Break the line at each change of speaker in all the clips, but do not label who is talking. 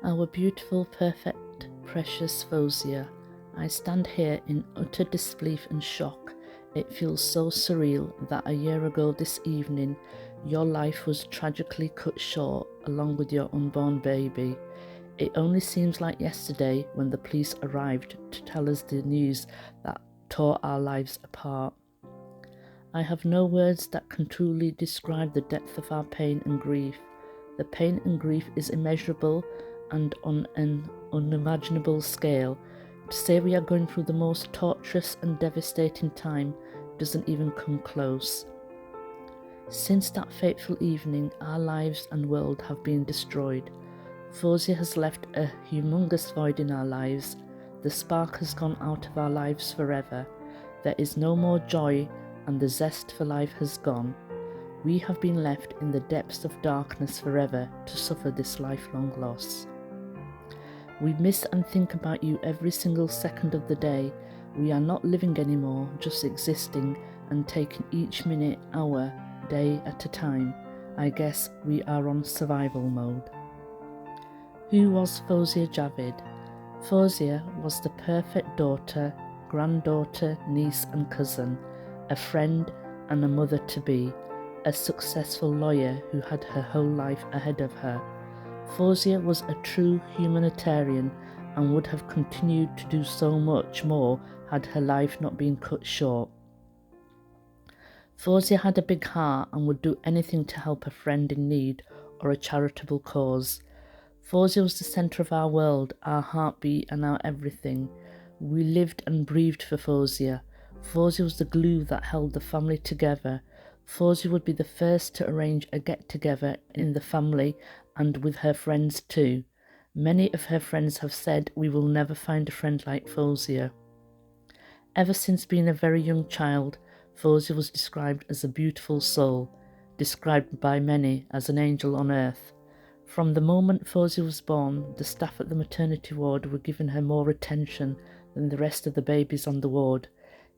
Our beautiful, perfect, precious Fawziyah, I stand here in utter disbelief and shock. It feels so surreal that a year ago this evening, your life was tragically cut short along with your unborn baby. It only seems like yesterday when the police arrived to tell us the news that tore our lives apart. I have no words that can truly describe the depth of our pain and grief. The pain and grief is immeasurable and on an unimaginable scale. To say we are going through the most torturous and devastating time doesn't even come close. Since that fateful evening, our lives and world have been destroyed. Fawziyah has left a humongous void in our lives. The spark has gone out of our lives forever. There is no more joy, and the zest for life has gone. We have been left in the depths of darkness forever to suffer this lifelong loss. We miss and think about you every single second of the day. We are not living anymore, just existing and taking each minute, hour, day at a time. I guess we are on survival mode. Who was Fawziyah Javed? Fawziyah was the perfect daughter, granddaughter, niece and cousin, a friend and a mother-to-be, a successful lawyer who had her whole life ahead of her. Fawziyah was a true humanitarian and would have continued to do so much more had her life not been cut short. Fawziyah had a big heart and would do anything to help a friend in need or a charitable cause. Fawziyah was the centre of our world, our heartbeat and our everything. We lived and breathed for Fawziyah. Fawziyah was the glue that held the family together. Fawziyah would be the first to arrange a get-together in the family and with her friends too. Many of her friends have said we will never find a friend like Fawziyah. Ever since being a very young child, Fawziyah was described as a beautiful soul, described by many as an angel on earth. From the moment Fawziyah was born, the staff at the maternity ward were giving her more attention than the rest of the babies on the ward.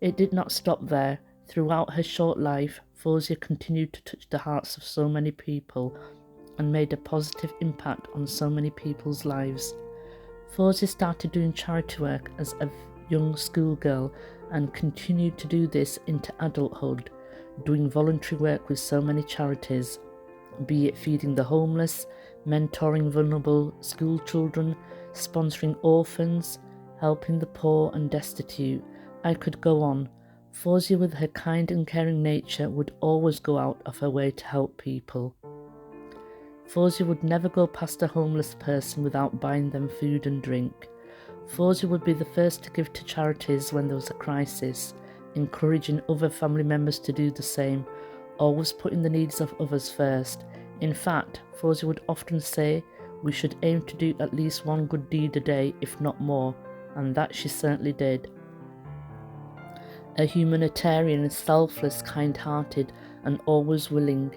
It did not stop there. Throughout her short life, Fawziyah continued to touch the hearts of so many people and made a positive impact on so many people's lives. Fawziyah started doing charity work as a young schoolgirl and continued to do this into adulthood, doing voluntary work with so many charities, be it feeding the homeless, mentoring vulnerable school children, sponsoring orphans, helping the poor and destitute. I could go on. Fawziyah, with her kind and caring nature, would always go out of her way to help people. Fawziyah would never go past a homeless person without buying them food and drink. Fawziyah would be the first to give to charities when there was a crisis, encouraging other family members to do the same, always putting the needs of others first. In fact, Fawziyah would often say we should aim to do at least one good deed a day, if not more, and that she certainly did. A humanitarian, selfless, kind-hearted, and always willing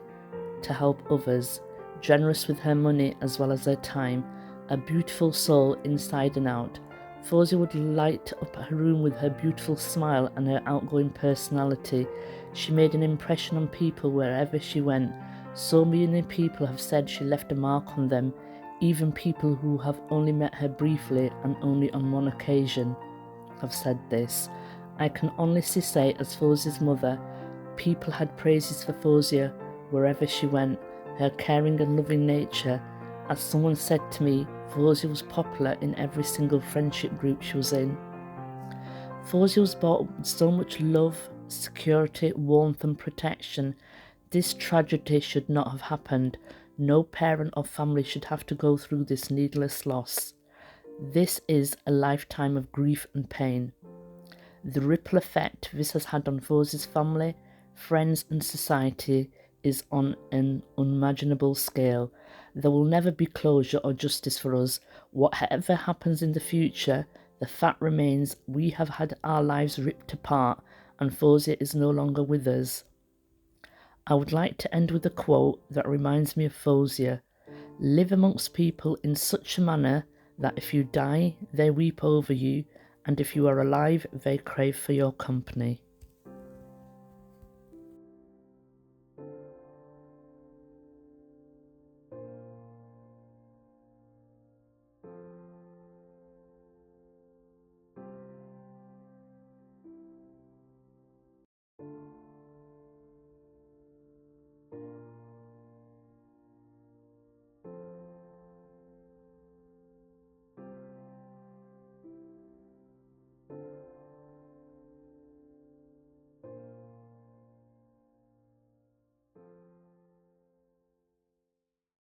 to help others, generous with her money as well as her time, a beautiful soul inside and out. Fawziyah would light up her room with her beautiful smile and her outgoing personality. She made an impression on people wherever she went. So many people have said she left a mark on them, even people who have only met her briefly and only on one occasion have said this. I can honestly say, as Fawziyah's mother, people had praises for Fawziyah wherever she went, her caring and loving nature. As someone said to me, Fawziyah was popular in every single friendship group she was in. Fawziyah was brought with so much love, security, warmth and protection. This tragedy should not have happened. No parent or family should have to go through this needless loss. This is a lifetime of grief and pain. The ripple effect this has had on Fawziyah's family, friends and society is on an unimaginable scale. There will never be closure or justice for us. Whatever happens in the future, the fact remains we have had our lives ripped apart and Fawziyah is no longer with us. I would like to end with a quote that reminds me of Fawziyah. Live amongst people in such a manner that if you die, they weep over you, and if you are alive, they crave for your company.